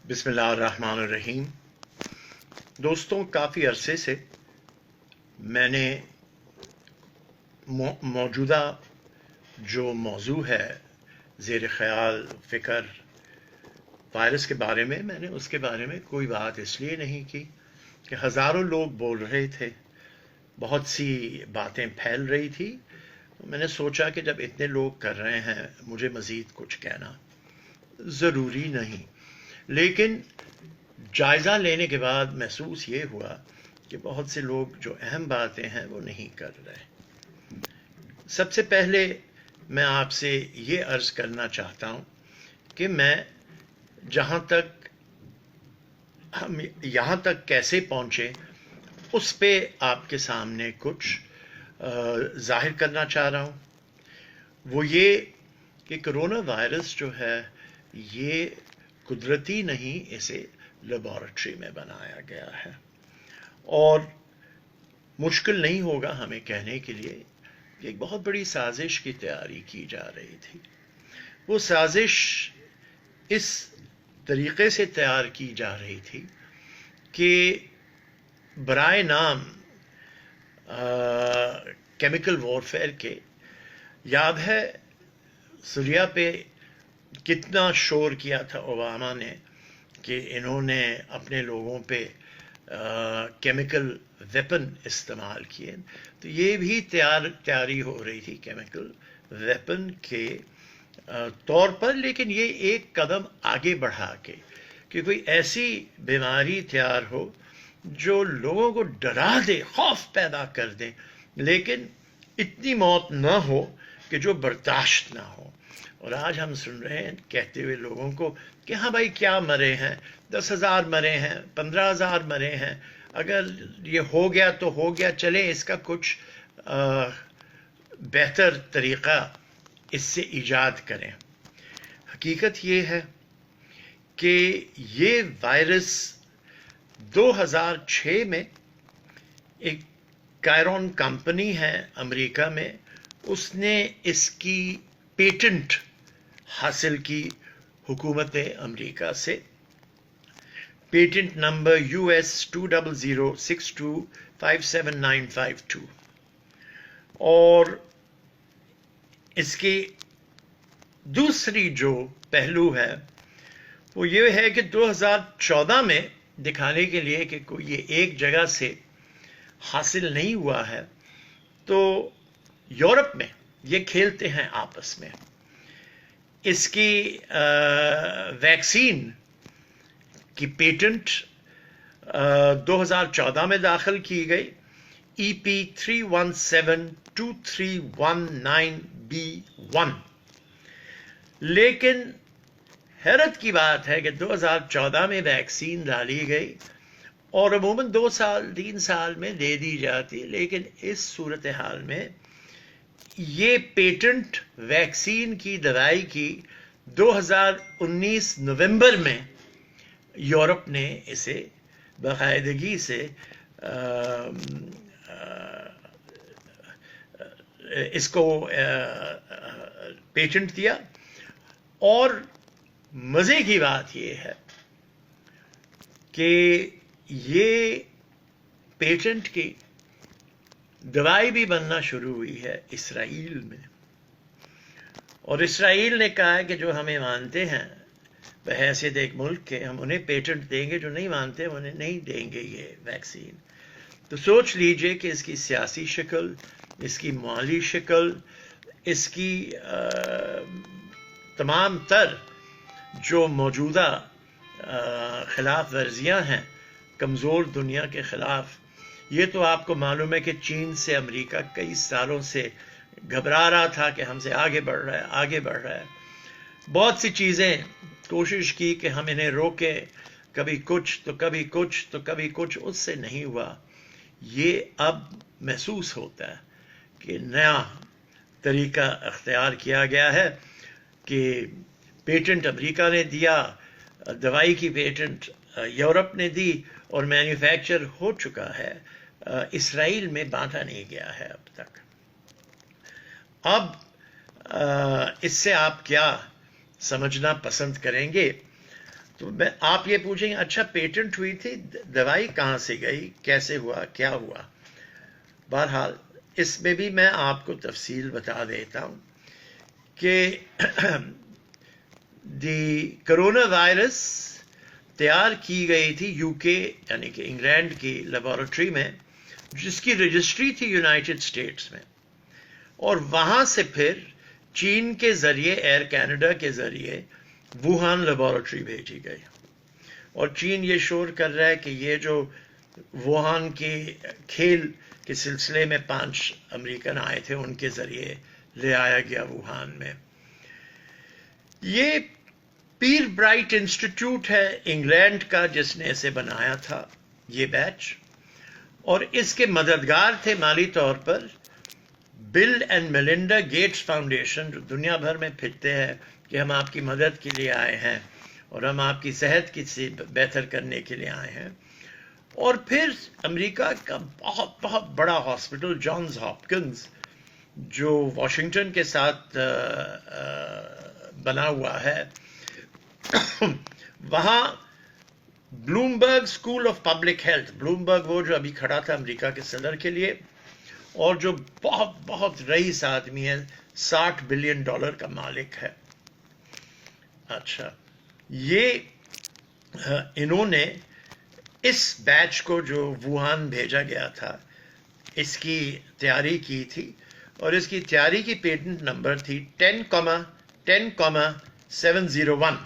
بسم اللہ الرحمن الرحیم۔ دوستوں، کافی عرصے سے میں نے موجودہ جو موضوع ہے زیر خیال فکر وائرس کے بارے میں نے اس کے بارے میں کوئی بات اس لیے نہیں کی کہ ہزاروں لوگ بول رہے تھے، بہت سی باتیں پھیل رہی تھی۔ میں نے سوچا کہ جب اتنے لوگ کر رہے ہیں مجھے مزید کچھ کہنا ضروری نہیں، لیکن جائزہ لینے کے بعد محسوس یہ ہوا کہ بہت سے لوگ جو اہم باتیں ہیں وہ نہیں کر رہے۔ سب سے پہلے میں آپ سے یہ عرض کرنا چاہتا ہوں کہ میں جہاں تک ہم یہاں تک کیسے پہنچے اس پہ آپ کے سامنے کچھ ظاہر کرنا چاہ رہا ہوں۔ وہ یہ کہ کرونا وائرس جو ہے یہ قدرتی نہیں، اسے لیبارٹری میں بنایا گیا ہے، اور مشکل نہیں ہوگا ہمیں کہنے کے لیے کہ ایک بہت بڑی سازش کی تیاری کی جا رہی تھی۔ وہ سازش اس طریقے سے تیار کی جا رہی تھی کہ برائے نام کیمیکل وارفیئر کے، یاد ہے سوریا پہ کتنا شور کیا تھا اوباما نے کہ انہوں نے اپنے لوگوں پہ کیمیکل ویپن استعمال کیے، تو یہ بھی تیاری ہو رہی تھی کیمیکل ویپن کے طور پر، لیکن یہ ایک قدم آگے بڑھا کے کہ کوئی ایسی بیماری تیار ہو جو لوگوں کو ڈرا دے، خوف پیدا کر دے، لیکن اتنی موت نہ ہو کہ جو برداشت نہ ہو۔ اور آج ہم سن رہے ہیں کہتے ہوئے لوگوں کو کہ ہاں بھائی کیا مرے ہیں، 10,000 مرے ہیں، 15,000 مرے ہیں، اگر یہ ہو گیا تو ہو گیا، چلے اس کا کچھ بہتر طریقہ اس سے ایجاد کریں۔ حقیقت یہ ہے کہ یہ وائرس 2006 میں ایک کائرون کمپنی ہے امریکہ میں، اس نے اس کی پیٹنٹ حاصل کی حکومت امریکہ سے، پیٹنٹ نمبر US 20062579552، اور اس کی دوسری جو پہلو ہے وہ یہ ہے کہ 2014 میں دکھانے کے لیے کہ کوئی یہ ایک جگہ سے حاصل نہیں ہوا ہے، تو یورپ میں یہ کھیلتے ہیں آپس میں۔ اس کی ویکسین کی پیٹنٹ 2014 میں داخل کی گئی، EP3172319B1، لیکن حیرت کی بات ہے کہ 2014 میں ویکسین ڈالی گئی اور عموماً 2-3 سال میں دے دی جاتی، لیکن اس صورتحال میں یہ پیٹنٹ ویکسین کی دوائی کی 2019 نومبر میں یورپ نے اسے باقاعدگی سے اس کو پیٹنٹ دیا۔ اور مزے کی بات یہ ہے کہ یہ پیٹنٹ کی دوائی بھی بننا شروع ہوئی ہے اسرائیل میں، اور اسرائیل نے کہا ہے کہ جو ہمیں مانتے ہیں بحیثیت ایک ملک کے، ہم انہیں پیٹنٹ دیں گے، جو نہیں مانتے انہیں نہیں دیں گے یہ ویکسین۔ تو سوچ لیجئے کہ اس کی سیاسی شکل، اس کی مالی شکل، اس کی تمام تر جو موجودہ خلاف ورزیاں ہیں کمزور دنیا کے خلاف، یہ تو آپ کو معلوم ہے کہ چین سے امریکہ کئی سالوں سے گھبرا رہا تھا کہ ہم سے آگے بڑھ رہا ہے، آگے بڑھ رہا ہے۔ بہت سی چیزیں کوشش کی کہ ہم انہیں روکیں، کبھی کچھ تو کبھی کچھ تو کبھی کچھ، اس سے نہیں ہوا۔ یہ اب محسوس ہوتا ہے کہ نیا طریقہ اختیار کیا گیا ہے کہ پیٹنٹ امریکہ نے دیا، دوائی کی پیٹنٹ یورپ نے دی، اور مینوفیکچر ہو چکا ہے، اسرائیل میں بانٹا نہیں گیا ہے اب تک۔ اب اس سے آپ کیا سمجھنا پسند کریں گے؟ تو میں آپ یہ پوچھیں گے اچھا پیٹنٹ ہوئی تھی دوائی کہاں سے گئی کیسے ہوا کیا ہوا. بہرحال اس میں بھی میں آپ کو تفصیل بتا دیتا ہوں کہ دی کرونا وائرس تیار کی گئی تھی یو کے یعنی کہ انگلینڈ کی لیبارٹری میں جس کی رجسٹری تھی یونائٹڈ اسٹیٹس میں, اور وہاں سے پھر چین کے ذریعے ایئر کینیڈا کے ذریعے ووہان لیبارٹری بھیجی گئی, اور چین یہ شور کر رہا ہے کہ یہ جو ووہان کے کھیل کے سلسلے میں 5 امریکن آئے تھے ان کے ذریعے لے آیا گیا ووہان میں. یہ پیر برائٹ انسٹیٹیوٹ ہے انگلینڈ کا جس نے اسے بنایا تھا یہ بیچ, اور اس کے مددگار تھے مالی طور پر بل اینڈ میلنڈا گیٹس فاؤنڈیشن, جو دنیا بھر میں پھرتے ہیں کہ ہم آپ کی مدد کے لیے آئے ہیں اور ہم آپ کی صحت کی بہتر کرنے کے لیے آئے ہیں. اور پھر امریکہ کا بہت بہت بڑا ہاسپٹل جانز ہاپکنز جو واشنگٹن کے ساتھ بنا ہوا ہے, وہاں Bloomberg school of public health, Bloomberg وہ جو ابھی کھڑا تھا امریکہ کے صدر کے لیے اور جو بہت بہت رئیس آدمی ہے, $60 بلین کا مالک ہے. اچھا یہ انہوں نے اس بیچ کو جو ووہان بھیجا گیا تھا اس کی تیاری کی تھی, اور اس کی تیاری کی پیٹنٹ نمبر تھی 10,701.